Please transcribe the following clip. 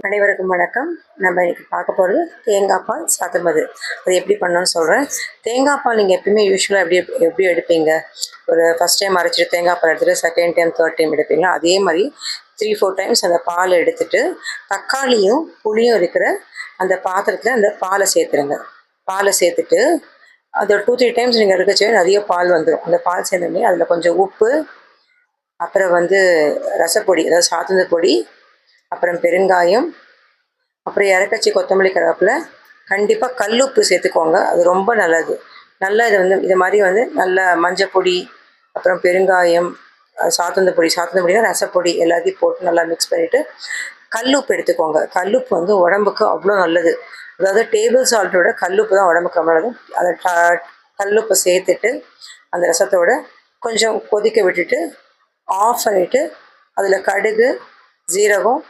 அனைவருக்கும் வணக்கம். நம்ம இன்னைக்கு பார்க்க போகிறது தேங்காய் பால் சாத்துமது. அது எப்படி பண்ணணும்னு சொல்கிறேன். தேங்காய் பால் நீங்கள் எப்பயுமே யூஸ்வலாக எப்படி எடுப்பீங்க? ஒரு ஃபஸ்ட் டைம் அரைச்சிட்டு தேங்காய் பால் எடுத்துகிட்டு செகண்ட் டைம் தேர்ட் டைம் எடுப்பீங்களா? அதே மாதிரி 3-4 டைம்ஸ் அந்த பால் எடுத்துட்டு தக்காளியும் புளியும் இருக்கிற அந்த பாத்திரத்தில் அந்த பாலை சேர்த்துருங்க. பாலை சேர்த்துட்டு அதை 2-3 டைம்ஸ் நீங்கள் எடுக்கச்சு நிறைய பால் வந்துடும். அந்த பால் சேர்ந்தோடனே அதில் கொஞ்சம் உப்பு, அப்புறம் ரசப்பொடி, அதாவது சாத்துந்த பொடி, அப்புறம் பெருங்காயம், அப்புறம் இறக்கச்சி கொத்தமல்லி கருவேப்பிலை, கண்டிப்பாக கல்லுப்பு சேர்த்துக்கோங்க. அது ரொம்ப நல்லது. நல்லா இதை மாதிரி நல்ல மஞ்சள் பொடி, அப்புறம் பெருங்காயம், சாத்துந்த பொடினா ரசப்பொடி எல்லாத்தையும் போட்டு நல்லா மிக்ஸ் பண்ணிவிட்டு கல்லுப்பு எடுத்துக்கோங்க. கல்லுப்பு உடம்புக்கு அவ்வளோ நல்லது. அதாவது டேபிள் சால்ட்டோட கல்லுப்பு தான் உடம்புக்கு நல்லது. அதை கல்லுப்பை சேர்த்துட்டு அந்த ரசத்தோட கொஞ்சம் கொதிக்க விட்டுட்டு ஆஃப் பண்ணிவிட்டு அதில் கடுகு, ஜீரகம்,